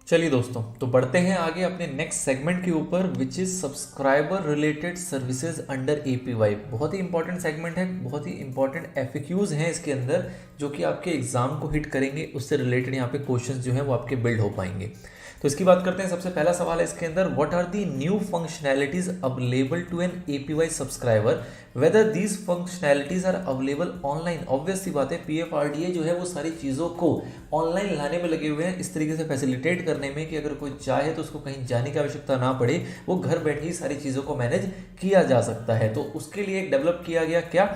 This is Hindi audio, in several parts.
चलिए दोस्तों, तो बढ़ते हैं आगे अपने नेक्स्ट सेगमेंट के ऊपर, which is subscriber related services under APY. बहुत ही इंपॉर्टेंट सेगमेंट है, बहुत ही इंपॉर्टेंट एफएक्यूज हैं इसके अंदर जो कि आपके एग्जाम को हिट करेंगे। उससे रिलेटेड यहाँ पे क्वेश्चंस जो हैं वो आपके बिल्ड हो पाएंगे। तो इसकी बात करते हैं। सबसे पहला सवाल है इसके अंदर, what are the new functionalities available to an APY subscriber, whether these functionalities are available online. Obvious सी बात है, पीएफआरडीए जो है वो सारी चीज़ों को ऑनलाइन लाने में लगे हुए हैं, इस तरीके से फैसिलिटेट करने में कि अगर कोई चाहे तो उसको कहीं जाने की आवश्यकता ना पड़े, वो घर बैठे ही सारी चीज़ों को मैनेज किया जा सकता है। तो उसके लिए एक डेवलप किया गया क्या,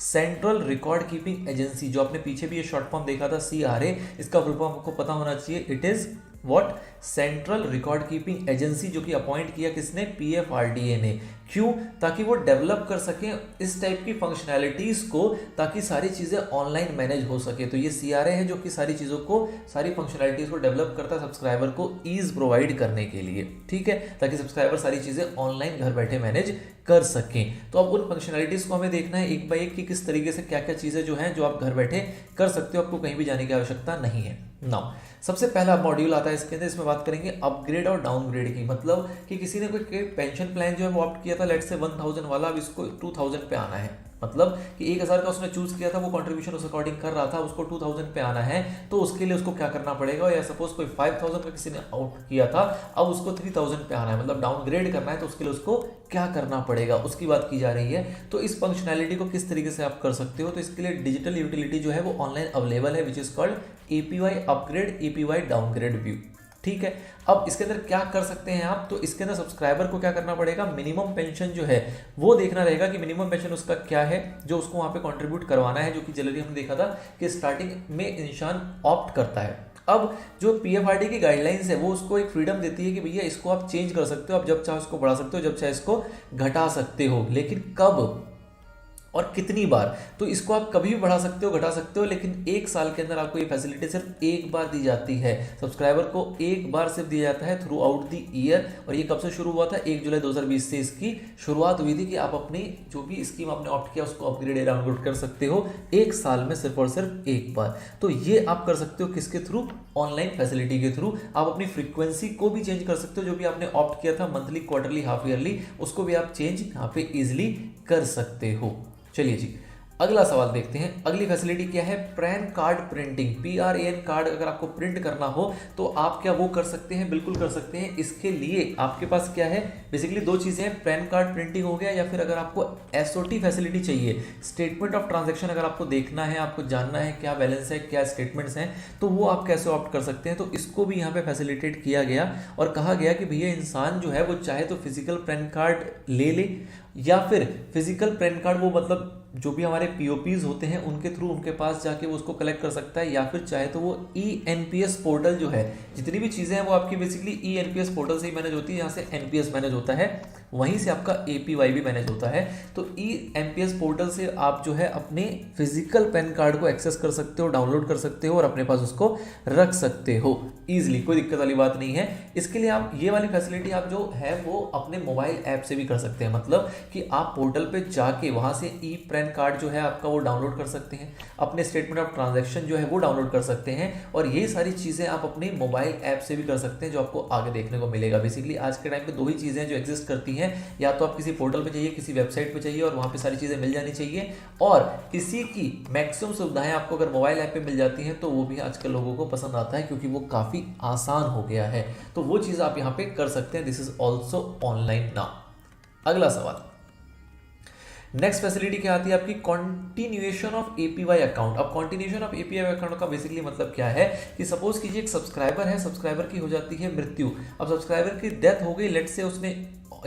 सेंट्रल रिकॉर्ड कीपिंग एजेंसी। जो आपने पीछे भी ये शॉर्ट फॉर्म देखा था CRA, इसका फुल फॉर्म आपको पता होना चाहिए। It is what, central record keeping agency, जो कि अपॉइंट किया किसने, पीएफआरडीए ने। क्यों, ताकि वो डेवलप कर सकें इस टाइप की फंक्शनैलिटीज को, ताकि सारी चीज़ें ऑनलाइन मैनेज हो सके। तो ये CRA है जो कि सारी चीज़ों को, सारी फंक्शनैलिटीज को डेवलप करता है सब्सक्राइबर को ईज प्रोवाइड करने के लिए, ठीक है, ताकि सब्सक्राइबर सारी चीज़ें ऑनलाइन घर बैठे मैनेज कर सकें। तो अब उन फंक्शनैलिटीज को हमें देखना है एक बाय एक कि किस तरीके से क्या क्या चीज़ें जो हैं जो आप घर बैठे कर सकते हो, आपको कहीं भी जाने की आवश्यकता नहीं है। नाउ सबसे पहला मॉड्यूल आता है इसके अंदर, इसमें बात करेंगे अपग्रेड और डाउनग्रेड की। मतलब कि किसी ने कोई पेंशन प्लान जो है वो ऑप्ट किया था लेट से 1000 वाला, अब इसको 2000 पे आना है। मतलब कि 1000 का उसने चूज किया था, वो कंट्रीब्यूशन उस अकॉर्डिंग कर रहा था, उसको 2000 पे आना है। तो उसके लिए उसको क्या करना पड़ेगा, या सपोज कोई 5000 का किसी ने आउट किया था, अब उसको 3000 पे आना है, मतलब डाउनग्रेड करना है, तो उसके लिए उसको क्या करना पड़ेगा, उसकी बात की जा रही है। तो इस फंक्शनैलिटी को किस तरीके से आप कर सकते हो, तो इसके लिए डिजिटल यूटिलिटी जो है वो ऑनलाइन अवेलेबल है, which is called APY upgrade, APY downgrade view, ठीक है। अब इसके अंदर क्या कर सकते हैं आप, तो इसके अंदर सब्सक्राइबर को क्या करना पड़ेगा, मिनिमम पेंशन जो है वो देखना रहेगा कि मिनिमम पेंशन उसका क्या है जो उसको वहां पे कंट्रीब्यूट करवाना है, जो कि जनरली हमने देखा था कि स्टार्टिंग में इंसान ऑप्ट करता है। अब जो पीएफआरडी की गाइडलाइंस है वो उसको एक फ्रीडम देती है कि भैया इसको आप चेंज कर सकते हो, आप जब चाहे उसको बढ़ा सकते हो, जब चाहे इसको घटा सकते हो, लेकिन कब और कितनी बार। तो इसको आप कभी भी बढ़ा सकते हो, घटा सकते हो, लेकिन एक साल के अंदर आपको ये फैसिलिटी सिर्फ एक बार दी जाती है। सब्सक्राइबर को एक बार सिर्फ दिया जाता है थ्रू आउट द ईयर। और ये कब से शुरू हुआ था, 1 जुलाई 2020 से इसकी शुरुआत हुई थी कि आप अपनी जो भी स्कीम आपने ऑप्ट किया उसको अपग्रेड या डाउनग्रेड कर सकते हो एक साल में सिर्फ और सिर्फ एक बार। तो ये आप कर सकते हो किसके थ्रू, ऑनलाइन फैसिलिटी के थ्रू। आप अपनी फ्रीक्वेंसी को भी चेंज कर सकते हो, जो भी आपने ऑप्ट किया था मंथली, क्वार्टरली, हाफ ईयरली, उसको भी आप चेंज यहाँ पे इजिली कर सकते हो। चलिए जी, अगला सवाल देखते हैं। अगली फैसिलिटी क्या है, pan card printing. PRAN card अगर आपको प्रिंट करना हो तो आप क्या वो कर सकते हैं, बिल्कुल कर सकते हैं। इसके लिए आपके पास क्या है, बेसिकली दो चीजें हैं, पैन कार्ड प्रिंटिंग हो गया, या फिर अगर आपको SOT फैसिलिटी चाहिए, स्टेटमेंट ऑफ ट्रांजेक्शन, अगर आपको देखना है, आपको जानना है क्या बैलेंस है, क्या स्टेटमेंट्स हैं, तो वो आप कैसे ऑप्ट कर सकते हैं। तो इसको भी यहाँ पे फैसिलिटेट किया गया और कहा गया कि भैया इंसान जो है वो चाहे तो फिजिकल पैन कार्ड ले या फिर फिजिकल पैन कार्ड वो मतलब जो भी हमारे POPs होते हैं उनके थ्रू उनके पास जाके वो उसको कलेक्ट कर सकता है, या फिर चाहे तो वो ENPS पोर्टल जो है, जितनी भी चीज़ें हैं वो आपकी बेसिकली ENPS पोर्टल से ही मैनेज होती है। यहाँ से NPS मैनेज होता है, वहीं से आपका APY भी मैनेज होता है। तो ENPS पोर्टल से आप जो है अपने फिजिकल पैन कार्ड को एक्सेस कर सकते हो, डाउनलोड कर सकते हो और अपने पास उसको रख सकते हो ईजिली, कोई दिक्कत वाली बात नहीं है। इसके लिए आप ये वाली फैसिलिटी आप जो है वो अपने मोबाइल ऐप से भी कर सकते हैं। मतलब कि आप पोर्टल पे जाके वहां से पैन कार्ड जो है आपका वो डाउनलोड कर सकते हैं, अपने स्टेटमेंट ऑफ ट्रांजैक्शन जो है वो डाउनलोड कर सकते हैं, और ये सारी चीज़ें आप अपने मोबाइल ऐप से भी कर सकते हैं, जो आपको आगे देखने को मिलेगा। बेसिकली आज के टाइम पे दो ही चीज़ें जो एग्जिस्ट करती हैं, या तो आप किसी पोर्टल पे जाइए, किसी वेबसाइट पे जाइए और वहाँ पे सारी चीज़ें मिल जानी चाहिए, और इसी की मैक्सिमम सुविधाएं आपको अगर मोबाइल ऐप पे मिल जाती हैं तो वो भी आजकल लोगों को पसंद आता है, क्योंकि वो काफ़ी आसान हो गया है। तो वो चीज़ आप यहाँ पे कर सकते हैं। This is also online now. अगला सवाल, नेक्स्ट फैसिलिटी क्या आती है आपकी, कॉन्टिन्यूएशन ऑफ APY अकाउंट। अब कॉन्टिन्यूएशन ऑफ APY अकाउंट का बेसिकली मतलब क्या है कि सपोज कीजिए एक सब्सक्राइबर है, सब्सक्राइबर की हो जाती है मृत्यु। अब सब्सक्राइबर की डेथ हो गई, लेट से उसने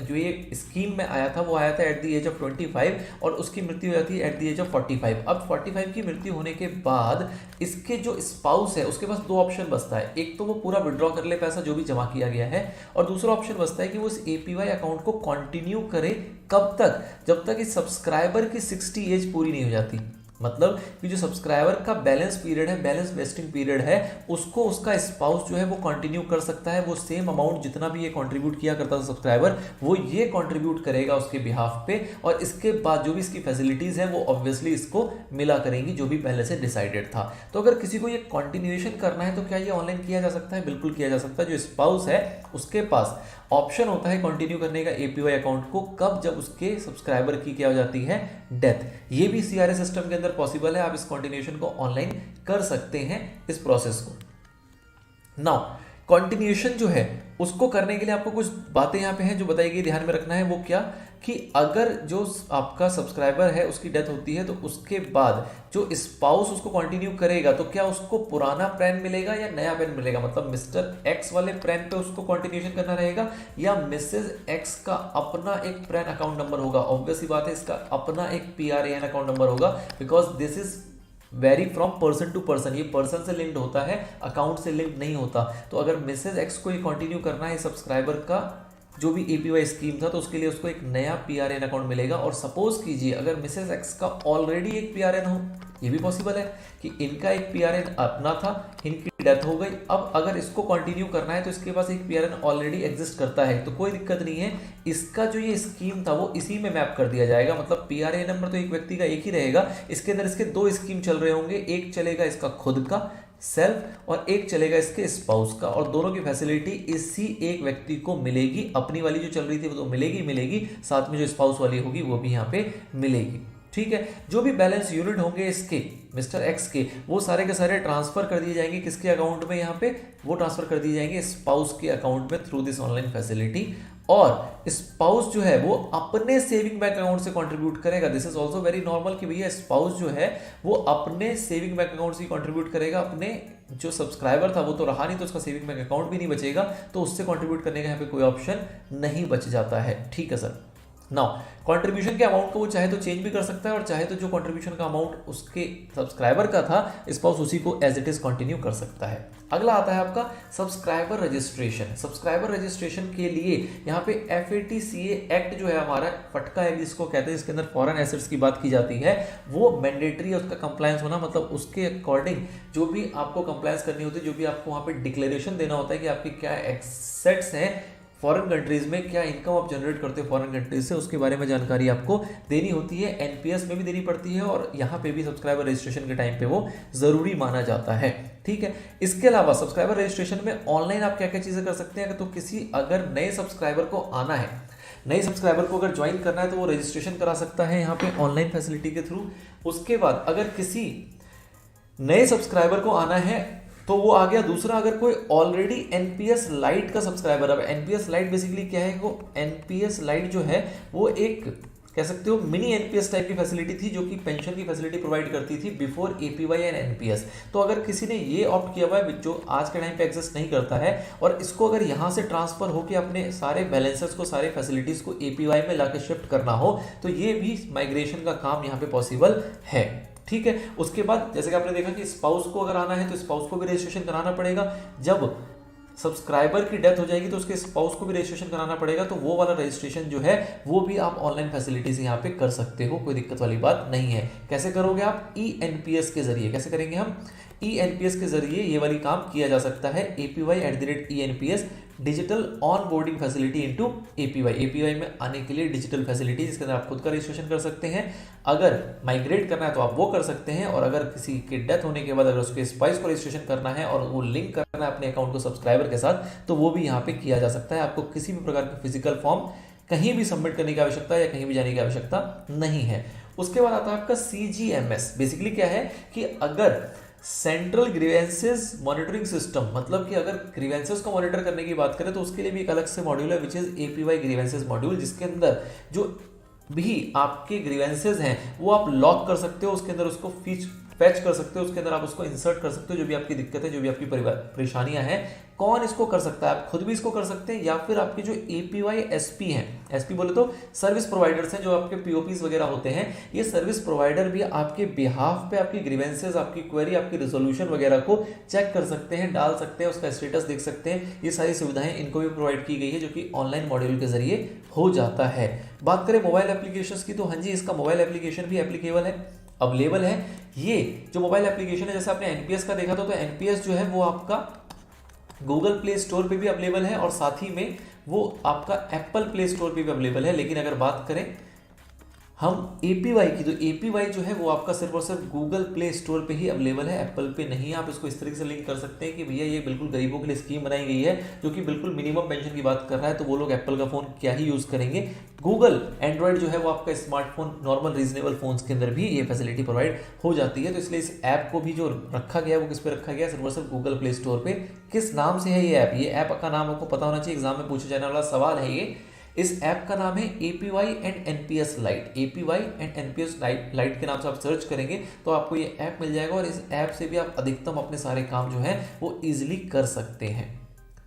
जो ये स्कीम में आया था वो आया था एट द एज ऑफ 25 और उसकी मृत्यु हो जाती है एट द एज ऑफ 45। अब 45 की मृत्यु होने के बाद इसके जो स्पाउस है उसके पास दो ऑप्शन बचता है, एक तो वो पूरा विड्रॉ कर ले पैसा जो भी जमा किया गया है, और दूसरा ऑप्शन बचता है कि वो इस APY अकाउंट को कंटिन्यू करे। कब तक, जब तक इस सब्सक्राइबर की 60 एज पूरी नहीं हो जाती। मतलब कि जो सब्सक्राइबर का बैलेंस पीरियड है, बैलेंस वेस्टिंग पीरियड है, उसको उसका स्पाउस जो है वो कंटिन्यू कर सकता है। वो सेम अमाउंट जितना भी ये कंट्रीब्यूट किया करता था सब्सक्राइबर, वो ये कंट्रीब्यूट करेगा उसके बिहाफ पे, और इसके बाद जो भी इसकी फैसिलिटीज है वो ऑब्वियसली इसको मिला करेंगी जो भी पहले से डिसाइडेड था। तो अगर किसी को ये कंटिन्यूएशन करना है तो क्या ये ऑनलाइन किया जा सकता है? बिल्कुल किया जा सकता है। जो स्पाउस है उसके पास ऑप्शन होता है कंटिन्यू करने का एपीवाई अकाउंट को, कब? जब उसके सब्सक्राइबर की क्या हो जाती है? डेथ। ये भी सीआरए सिस्टम के अंदर पॉसिबल है, आप इस कंटिन्यूएशन को ऑनलाइन कर सकते हैं इस प्रोसेस को। नाउ कंटिन्यूएशन जो है उसको करने के लिए आपको कुछ बातें यहाँ पे हैं जो बताएगी, ध्यान में रखना है। वो क्या कि अगर जो आपका सब्सक्राइबर है उसकी डेथ होती है तो उसके बाद जो स्पाउस उसको कंटिन्यू करेगा तो क्या उसको पुराना प्लान मिलेगा या नया प्लान मिलेगा? मतलब मिस्टर एक्स वाले प्लान पे उसको कंटिन्यूएशन करना रहेगा या मिसेज एक्स का अपना एक प्लान अकाउंट नंबर होगा? ऑब्वियस ही बात है, इसका अपना एक PRAN अकाउंट नंबर होगा, because this is vary from person to person. ये पर्सन से लिंक्ड होता है, अकाउंट से लिंक्ड नहीं होता। तो अगर मिसेज एक्स को ये कंटिन्यू करना है सब्सक्राइबर का जो भी एपीवाई स्कीम था, तो उसके लिए उसको एक नया PRAN अकाउंट मिलेगा। और सपोज कीजिए अगर मिसेज एक्स का ऑलरेडी एक PRAN हो, ये भी पॉसिबल है कि इनका एक PRAN अपना था, इनकी डेथ हो गई, अब अगर इसको कंटिन्यू करना है तो इसके पास एक PRAN ऑलरेडी एग्जिस्ट करता है, तो कोई दिक्कत नहीं है। इसका जो ये स्कीम था वो इसी में मैप कर दिया जाएगा। मतलब PRAN नंबर तो एक व्यक्ति का एक ही रहेगा, इसके अंदर इसके दो स्कीम चल रहे होंगे, एक चलेगा इसका खुद का सेल्फ और एक चलेगा इसके स्पाउस का, और दोनों की फैसिलिटी इसी एक व्यक्ति को मिलेगी। अपनी वाली जो चल रही थी वो तो मिलेगी, साथ में जो स्पाउस वाली होगी वो भी यहाँ पे मिलेगी। ठीक है, जो भी बैलेंस यूनिट होंगे इसके मिस्टर एक्स के, वो सारे के सारे ट्रांसफर कर दिए जाएंगे किसके अकाउंट में? यहाँ पे वो ट्रांसफर कर दिए जाएंगे स्पाउस के अकाउंट में थ्रू दिस ऑनलाइन फैसिलिटी। और स्पाउस जो है वो अपने सेविंग बैंक अकाउंट से कंट्रीब्यूट करेगा। This is also very normal कि भैया स्पाउस जो है वो अपने सेविंग बैंक अकाउंट से कंट्रीब्यूट करेगा। अपने जो सब्सक्राइबर था वो तो रहा नहीं, तो उसका सेविंग बैंक अकाउंट भी नहीं बचेगा, तो उससे कंट्रीब्यूट करने का यहाँ पे कोई ऑप्शन नहीं बच जाता है। ठीक है सर। नाउ कंट्रीब्यूशन के अमाउंट को वो चाहे तो चेंज भी कर सकता है, और चाहे तो जो कंट्रीब्यूशन का अमाउंट उसके सब्सक्राइबर का था स्पाउस उसी को एज इट इज कंटिन्यू कर सकता है। अगला आता है आपका सब्सक्राइबर रजिस्ट्रेशन। सब्सक्राइबर रजिस्ट्रेशन के लिए यहाँ पे FATCA एक्ट जो है हमारा, फटका एक्ट जिसको कहते हैं, इसके अंदर फॉरेन एसेट्स की बात की जाती है, वो मैंडेटरी है उसका कंप्लायंस होना। मतलब उसके अकॉर्डिंग जो भी आपको कंप्लायंस करनी होती है, जो भी आपको वहाँ पे डिक्लेरेशन देना होता है कि आपके क्या एसेट्स हैं फॉरेन कंट्रीज में, क्या इनकम आप जनरेट करते हो फॉरेन कंट्रीज से, उसके बारे में जानकारी आपको देनी होती है। NPS में भी देनी पड़ती है, और यहाँ पे भी सब्सक्राइबर रजिस्ट्रेशन के टाइम पे वो जरूरी माना जाता है। ठीक है, इसके अलावा सब्सक्राइबर रजिस्ट्रेशन में ऑनलाइन आप क्या क्या चीजें कर सकते हैं? तो किसी अगर नए सब्सक्राइबर को आना है, नए सब्सक्राइबर को अगर ज्वाइन करना है तो वो रजिस्ट्रेशन करा सकता है यहाँ पे ऑनलाइन फैसिलिटी के थ्रू। उसके बाद अगर किसी नए सब्सक्राइबर को आना है तो वो आ गया। दूसरा, अगर कोई ऑलरेडी NPS लाइट का सब्सक्राइबर, अब NPS लाइट बेसिकली क्या है? वो NPS लाइट जो है वो एक कह सकते हो मिनी NPS टाइप की फैसिलिटी थी, जो कि पेंशन की फैसिलिटी प्रोवाइड करती थी बिफोर APY एंड NPS। तो अगर किसी ने ये ऑप्ट किया हुआ है जो आज के टाइम पे एग्जिस्ट नहीं करता है, और इसको अगर यहाँ से ट्रांसफर होकर अपने सारे बैलेंसेस को, सारे फैसिलिटीज को APY में लाके शिफ्ट करना हो, तो ये भी माइग्रेशन का काम यहाँ पे पॉसिबल है। ठीक है, उसके बाद जैसे कि आपने देखा कि स्पाउस को अगर आना है तो स्पाउस को भी रजिस्ट्रेशन कराना पड़ेगा। जब सब्सक्राइबर की डेथ हो जाएगी तो उसके स्पाउस को भी रजिस्ट्रेशन कराना पड़ेगा, तो वो वाला रजिस्ट्रेशन जो है वो भी आप ऑनलाइन फैसिलिटीज यहाँ पे कर सकते हो, कोई दिक्कत वाली बात नहीं है। कैसे करोगे आप? ENPS के जरिए। कैसे करेंगे हम? ENPS के जरिए ये वाली काम किया जा सकता है। APY@ENPS digital on boarding facility into APY में आने के लिए डिजिटल फैसिलिटी, जिसके अंदर आप खुद का रजिस्ट्रेशन कर सकते हैं। अगर माइग्रेट करना है तो आप वो कर सकते हैं, और अगर किसी की डेथ होने के बाद अगर उसके स्पाइस को रजिस्ट्रेशन करना है और वो लिंक करना है अपने अकाउंट को सब्सक्राइबर के साथ, तो वो भी यहाँ पे किया जा सकता है। आपको किसी भी प्रकार की फिजिकल फॉर्म कहीं भी सबमिट करने की आवश्यकता या कहीं भी जाने की आवश्यकता नहीं है। उसके बाद आता है आपका CGMS। बेसिकली क्या है कि अगर सेंट्रल ग्रीवेंसेस मॉनिटरिंग सिस्टम, मतलब कि अगर ग्रीवेंसेस को मॉनिटर करने की बात करें तो उसके लिए भी एक अलग से मॉड्यूल है, which is APY grievances module, जिसके अंदर जो भी आपके ग्रीवेंसेस हैं वो आप लॉक कर सकते हो, उसके अंदर उसको फैच कर सकते हो, उसके अंदर आप उसको इंसर्ट कर सकते हो, जो भी आपकी दिक्कत है, जो भी आपकी परेशानियां हैं। कौन इसको कर सकता है? आप खुद भी इसको कर सकते हैं, या फिर आपके जो APY SP हैं, SP बोले तो सर्विस प्रोवाइडर्स हैं, जो आपके POPs वगैरह होते हैं, ये सर्विस प्रोवाइडर भी आपके बिहाफ पे आपकी ग्रीवेंसेस, आपकी क्वेरी, आपकी रिजोल्यूशन वगैरह को चेक कर सकते हैं, डाल सकते हैं, उसका स्टेटस देख सकते हैं। ये सारी सुविधाएं इनको भी प्रोवाइड की गई है, जो कि ऑनलाइन मॉड्यूल के जरिए हो जाता है। बात करें मोबाइल एप्लीकेशंस की, तो हाँ जी, इसका मोबाइल एप्लीकेशन भी एप्लीकेबल है। अवेलेबल है। ये जो मोबाइल एप्लीकेशन है, जैसे आपने एनपीएस का देखा था, तो एनपीएस जो है वो आपका गूगल प्ले स्टोर पे भी अवेलेबल है और साथ ही में वो आपका एप्पल प्ले स्टोर पे भी अवेलेबल है। लेकिन अगर बात करें हम APY की, तो APY जो है वो आपका सिर्फ और सिर्फ गूगल प्ले स्टोर पे ही अवेलेबल है, एप्पल पे नहीं है। आप इसको इस तरीके से लिंक कर सकते हैं कि भैया ये बिल्कुल गरीबों के लिए स्कीम बनाई गई है, जो कि बिल्कुल मिनिमम पेंशन की बात कर रहा है, तो वो लोग एप्पल का फोन क्या ही यूज करेंगे। गूगल एंड्रॉइड जो है वो आपका स्मार्टफोन नॉर्मल रीजनेबल फोन्स के अंदर भी ये फैसिलिटी प्रोवाइड हो जाती है। तो इसलिए इस ऐप को भी जो रखा गया है वो किस पे रखा गया है, सिर्फ और सिर्फ गूगल प्ले स्टोर पे। किस नाम से है ये ऐप, ये ऐप का नाम आपको पता होना चाहिए, एग्जाम में पूछा जाने वाला सवाल है ये। इस ऐप का नाम है APY and NPS light. APY and NPS light के नाम से आप सर्च करेंगे तो आपको ये ऐप मिल जाएगा और इस ऐप से भी आप अधिकतम अपने सारे काम जो है वो इजीली कर सकते हैं।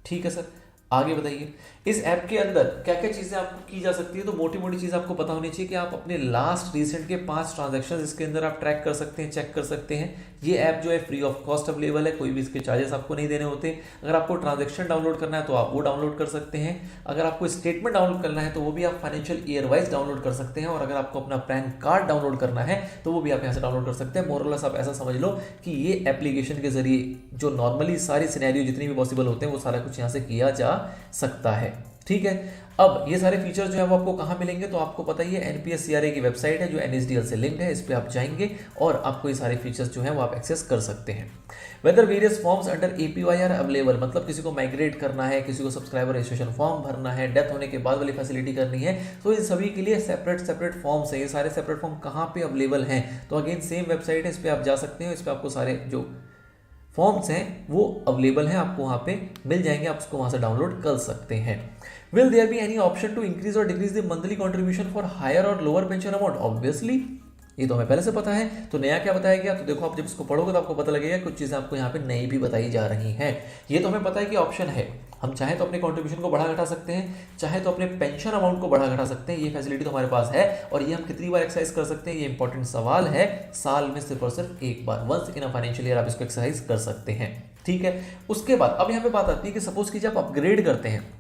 ठीक है सर, आगे बताइए इस ऐप के अंदर क्या क्या चीजें आपको की जा सकती है। तो मोटी मोटी चीज आपको पता होनी चाहिए कि आप अपने लास्ट रिसेंट के 5 ट्रांजैक्शंस इसके अंदर आप ट्रैक कर सकते हैं, चेक कर सकते हैं। ये ऐप जो है फ्री ऑफ कॉस्ट अवेलेबल है, कोई भी इसके चार्जेस आपको नहीं देने होते। अगर आपको ट्रांजैक्शन डाउनलोड करना है तो आप वो डाउनलोड कर सकते हैं। अगर आपको स्टेटमेंट डाउनलोड करना है तो वो भी आप फाइनेंशियल ईयर वाइज डाउनलोड कर सकते हैं। और अगर आपको अपना पैन कार्ड डाउनलोड करना है तो वो भी आप यहाँ से डाउनलोड कर सकते हैं। मोरलेस आप ऐसा समझ लो कि ये एप्लीकेशन के जरिए जो नॉर्मली सारी सिनेरियो जितनी भी पॉसिबल होते हैं वो सारा कुछ यहाँ से किया जा सकता है। ठीक है, अब ये सारे फीचर्स जो है वो आपको कहाँ मिलेंगे, तो आपको पता ही है NPS CRA की वेबसाइट है जो NSDL से लिंक्ड है, इस पे आप जाएंगे और आपको ये सारे फीचर्स जो है वो आप एक्सेस कर सकते हैं। Whether various forms under APY are available, मतलब किसी को माइग्रेट करना है, किसी को सब्सक्राइबर रजिस्ट्रेशन फॉर्म भरना है, डेथ होने के बाद वाली फैसिलिटी करनी है, तो इन सभी के लिए सेपरेट फॉर्म्स है। ये सारे सेपरेट फॉर्म कहाँ पे अवेलेबल हैं, तो अगेन सेम वेबसाइट है, इस पर आप जा सकते हो। इस पर आपको सारे जो फॉर्म्स हैं वो अवेलेबल हैं, आपको वहाँ पे मिल जाएंगे, आप उसको वहाँ से डाउनलोड कर सकते हैं। Will there be any option to increase और decrease the monthly contribution for higher और लोअर पेंशन अमाउंट, ऑब्वियसली ये तो हमें पहले से पता है। तो नया क्या बताया गया, तो देखो आप जब इसको पढ़ोगे तो आपको पता लगेगा कुछ चीज़ें आपको यहाँ पे नई भी बताई जा रही हैं। ये तो हमें पता है कि ऑप्शन है, हम चाहे तो अपने कंट्रीब्यूशन को बढ़ा घटा सकते हैं, चाहे तो अपने पेंशन अमाउंट को बढ़ा घटा सकते हैं, ये फैसिलिटी तो हमारे पास है। और ये हम कितनी बार एक्सरसाइज कर सकते हैं, ये इंपॉर्टेंट सवाल है। साल में सिर्फ और सिर्फ एक बार, once in a financial year आप इसको एक्सरसाइज कर सकते हैं। ठीक है, उसके बाद अब यहाँ पे बात आती है कि सपोज कीजिए आप अपग्रेड करते हैं,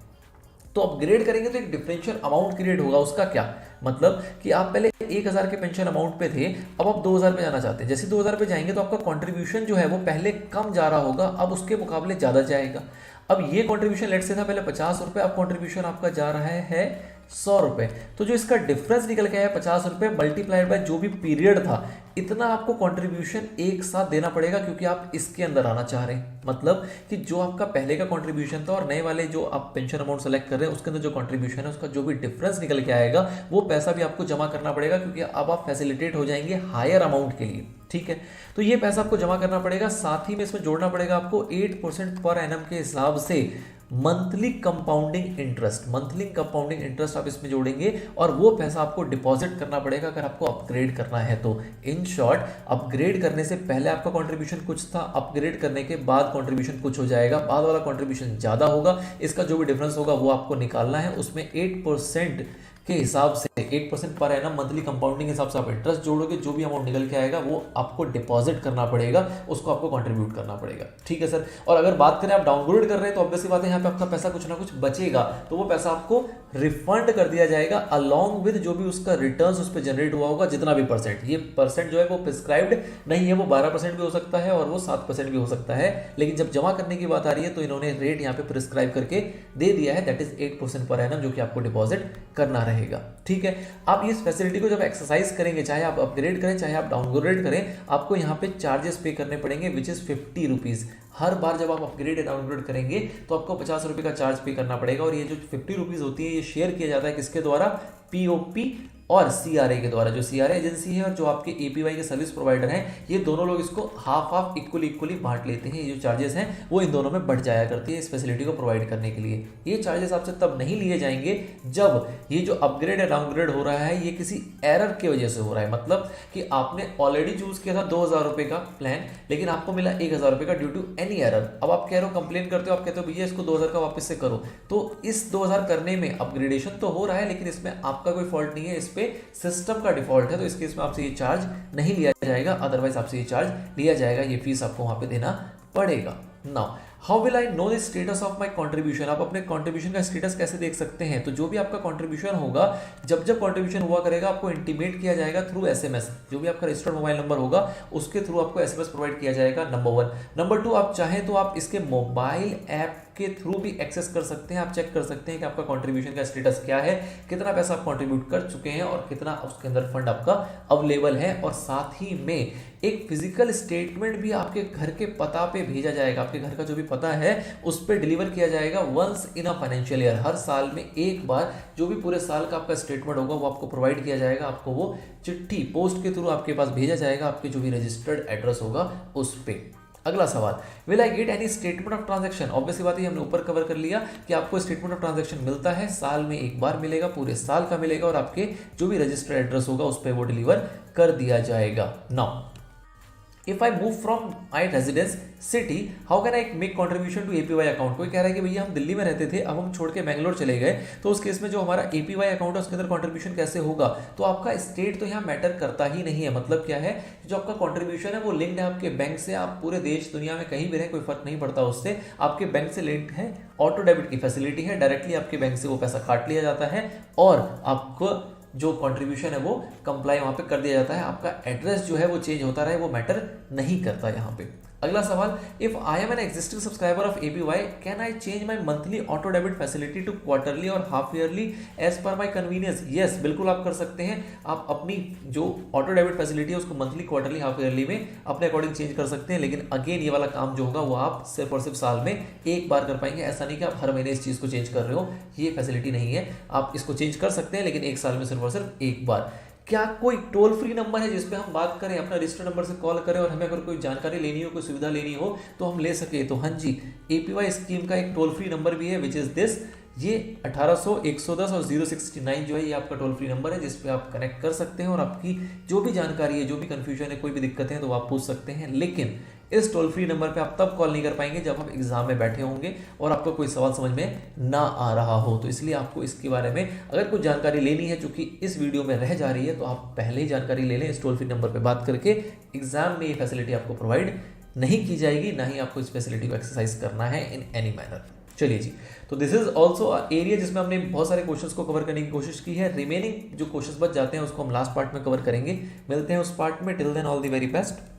तो अपग्रेड करेंगे तो एक डिफरेंशियल अमाउंट क्रिएट होगा। उसका क्या मतलब कि आप पहले 1000 के पेंशन अमाउंट पे थे, अब आप 2000 पे जाना चाहते हैं। जैसे 2000 पे जाएंगे तो आपका कंट्रीब्यूशन जो है वो पहले कम जा रहा होगा, अब उसके मुकाबले ज़्यादा जाएगा। अब ये कंट्रीब्यूशन लेट से था पहले 50 रुपये, अब कंट्रीब्यूशन आपका जा रहा है 100 रुपये। तो जो इसका डिफरेंस निकल के आया 50 रुपये मल्टीप्लाइड बाय जो भी पीरियड था, इतना आपको कंट्रीब्यूशन एक साथ देना पड़ेगा, क्योंकि आप इसके अंदर आना चाह रहे हैं। मतलब कि जो आपका पहले का कंट्रीब्यूशन था और नए वाले जो आप पेंशन अमाउंट सेलेक्ट कर रहे हैं उसके अंदर जो कंट्रीब्यूशन है उसका जो भी डिफरेंस निकल के आएगा वो पैसा भी आपको जमा करना पड़ेगा, क्योंकि अब आप फैसिलिटेट हो जाएंगे हायर अमाउंट के लिए। ठीक है, तो ये पैसा आपको जमा करना पड़ेगा। साथ ही में इसमें जोड़ना पड़ेगा आपको 8% पर एनम के हिसाब से मंथली कंपाउंडिंग इंटरेस्ट आप इसमें जोड़ेंगे और वो पैसा आपको डिपॉजिट करना पड़ेगा अगर आपको अपग्रेड करना है तो। इन शॉर्ट, अपग्रेड करने से पहले आपका कंट्रीब्यूशन कुछ था, अपग्रेड करने के बाद कंट्रीब्यूशन कुछ हो जाएगा, बाद वाला कंट्रीब्यूशन ज़्यादा होगा, इसका जो भी डिफरेंस होगा वो आपको निकालना है। उसमें 8% के हिसाब से 8% पर एनम मंथली कंपाउंडिंग के हिसाब से आप इंटरेस्ट जोड़ोगे, जो भी अमाउंट निकल के आएगा वो आपको डिपॉजिट करना पड़ेगा, उसको आपको कंट्रीब्यूट करना पड़ेगा। ठीक है सर, और अगर बात करें आप डाउनग्रेड कर रहे हैं तो ऑब्वियसली बात है यहाँ पे आपका पैसा कुछ ना कुछ बचेगा, तो वो पैसा आपको रिफंड कर दिया जाएगा अलॉन्ग विद जो भी उसका रिटर्न उस पर जनरेट हुआ होगा, जितना भी परसेंट। ये परसेंट जो है वो प्रिस्क्राइब्ड नहीं है, वो 12% भी हो सकता है और वो 7% भी हो सकता है, लेकिन जब जमा करने की बात आ रही है तो इन्होंने रेट यहाँ पे प्रिस्क्राइब करके दे दिया है, दैट इज 8% पर एनम, जो कि आपको डिपॉजिट करना रहेगा। ठीक है, आप इस फैसिलिटी को जब एक्सरसाइज करेंगे, चाहे आप अपग्रेड करें चाहे आप डाउनग्रेड करें, आपको यहाँ पे चार्जेस पे करने पड़ेंगे विच इज 50 रुपीज़। हर बार जब आप अपग्रेड या डाउनग्रेड करेंगे तो आपको 50 रुपये का चार्ज पे करना पड़ेगा। और ये जो 50 रुपीज़ होती है ये शेयर किया जाता है किसके द्वारा, POP और CRA के द्वारा। जो CRA एजेंसी है और जो आपके APY के सर्विस प्रोवाइडर हैं, ये दोनों लोग इसको हाफ इक्वली बांट लेते हैं। ये जो चार्जेस हैं वो इन दोनों में बढ़ जाया करती है इस फैसिलिटी को प्रोवाइड करने के लिए। ये चार्जेस आपसे तब नहीं लिए जाएंगे जब ये जो अपग्रेड या डाउनग्रेड हो रहा है ये किसी एरर की वजह से हो रहा है। मतलब कि आपने ऑलरेडी चूज किया था 2000 रुपये का प्लान, लेकिन आपको मिला 1000 रुपये का ड्यू टू एनी एरर। अब आप कह रहे हो, कंप्लेन करते हो, आप कहते हो भैया इसको 2000 का वापस से करो, तो इस 2000 करने में अपग्रेडेशन तो हो रहा है लेकिन इसमें आपका कोई फॉल्ट नहीं है, इस पे सिस्टम का डिफॉल्ट है, तो इस केस में आपसे ये चार्ज नहीं लिया जाएगा। अदरवाइज आपसे ये चार्ज लिया जाएगा, ये फीस आपको वहां पे देना पड़ेगा। Now how will I know the status of my contribution, आप अपने कॉन्ट्रीब्यूशन का स्टेटस कैसे देख सकते हैं? तो जो भी आपका कॉन्ट्रीब्यूशन होगा, जब जब कॉन्ट्रीब्यूशन हुआ करेगा आपको इंटीमेट किया जाएगा थ्रू एसएमएस। जो भी आपका रजिस्टर्ड मोबाइल नंबर होगा उसके थ्रू आपको एसएमएस प्रोवाइड किया जाएगा, नंबर 1। नंबर 2, आप चाहें तो आप इसके मोबाइल ऐप के थ्रू भी एक्सेस कर सकते हैं, आप चेक कर सकते हैं कि आपका कंट्रीब्यूशन का स्टेटस क्या है, कितना पैसा आप कंट्रीब्यूट कर चुके हैं और कितना उसके अंदर फंड आपका अवेलेबल है। और साथ ही में एक फिजिकल स्टेटमेंट भी आपके घर के पता पे भेजा जाएगा, आपके घर का जो भी पता है उस पर डिलीवर किया जाएगा once in a financial year. हर साल में एक बार जो भी पूरे साल का आपका स्टेटमेंट होगा वो आपको प्रोवाइड किया जाएगा, आपको वो चिट्ठी पोस्ट के थ्रू आपके पास भेजा जाएगा, आपके जो भी रजिस्टर्ड एड्रेस होगा उस पर। अगला सवाल, will I get any statement of transaction? Obviously बात है, हमने ऊपर कवर कर लिया कि आपको स्टेटमेंट ऑफ ट्रांजैक्शन मिलता है, साल में एक बार मिलेगा, पूरे साल का मिलेगा और आपके जो भी रजिस्टर्ड एड्रेस होगा उस पर वो डिलीवर कर दिया जाएगा। Now if I move from my residence city, how can I make contribution to APY account? कोई कह रहा है कि भैया हम दिल्ली में रहते थे, अब हम छोड़ के बैंगलोर चले गए, तो उस केस में जो हमारा एपीवाई अकाउंट है उसके अंदर कॉन्ट्रीब्यूशन कैसे होगा? तो आपका स्टेट तो यहाँ मैटर करता ही नहीं है। मतलब क्या है, जो आपका कॉन्ट्रीब्यूशन है वो लिंक्ड है आपके बैंक से, आप पूरे देश दुनिया में कहीं भी रहें कोई फर्क नहीं पड़ता उससे, आपके बैंक से लिंक्ड है, ऑटो डेबिट की फैसिलिटी है, डायरेक्टली आपके बैंक से वो पैसा काट लिया जाता है और आपको जो कंट्रीब्यूशन है वो कंप्लाई वहां पे कर दिया जाता है। आपका एड्रेस जो है वो चेंज होता रहे वो मैटर नहीं करता यहाँ पे। अगला सवाल, if I am an existing subscriber of APY can I change my monthly auto debit facility to quarterly और half yearly as per my convenience? Yes, बिल्कुल आप कर सकते हैं। आप अपनी जो ऑटो डेबिट फैसिलिटी है उसको मंथली, क्वार्टरली, हाफ ईयरली में अपने अकॉर्डिंग चेंज कर सकते हैं। लेकिन अगेन ये वाला काम जो होगा वो आप सिर्फ और सिर्फ साल में एक बार कर पाएंगे। ऐसा नहीं कि आप हर महीने इस चीज़ को चेंज कर रहे हो, ये फैसिलिटी नहीं है। आप इसको चेंज कर सकते हैं लेकिन एक साल में सिर्फ और सिर्फ एक बार। क्या कोई टोल फ्री नंबर है जिसपे हम बात करें, अपना रजिस्टर्ड नंबर से कॉल करें और हमें अगर कोई जानकारी लेनी हो, कोई सुविधा लेनी हो तो हम ले सके? तो हाँ जी, एपीवाई स्कीम का एक टोल फ्री नंबर भी है विच इज दिस, ये 1800 110 और 069 जो है ये आपका टोल फ्री नंबर है जिसपे आप कनेक्ट कर सकते हैं और आपकी जो भी जानकारी है, जो भी कंफ्यूजन है, कोई भी दिक्कत है तो आप पूछ सकते हैं। लेकिन इस टोल फ्री नंबर पे आप तब कॉल नहीं कर पाएंगे जब आप एग्जाम में बैठे होंगे और आपको कोई सवाल समझ में ना आ रहा हो। तो इसलिए आपको इसके बारे में अगर कुछ जानकारी लेनी है जो कि इस वीडियो में रह जा रही है तो आप पहले ही जानकारी ले लें इस टोल फ्री नंबर पे बात करके। एग्जाम में ये फैसिलिटी आपको प्रोवाइड नहीं की जाएगी, ना ही आपको इस फैसिलिटी को एक्सरसाइज करना है इन एनी मैनर। चलिए जी, तो दिस इज ऑल्सो एरिया जिसमें हमने बहुत सारे क्वेश्चंस को कवर करने की कोशिश की है। रिमेनिंग जो क्वेश्चंस बच जाते हैं उसको हम लास्ट पार्ट में कवर करेंगे। मिलते हैं उस पार्ट में। Till then all the very best.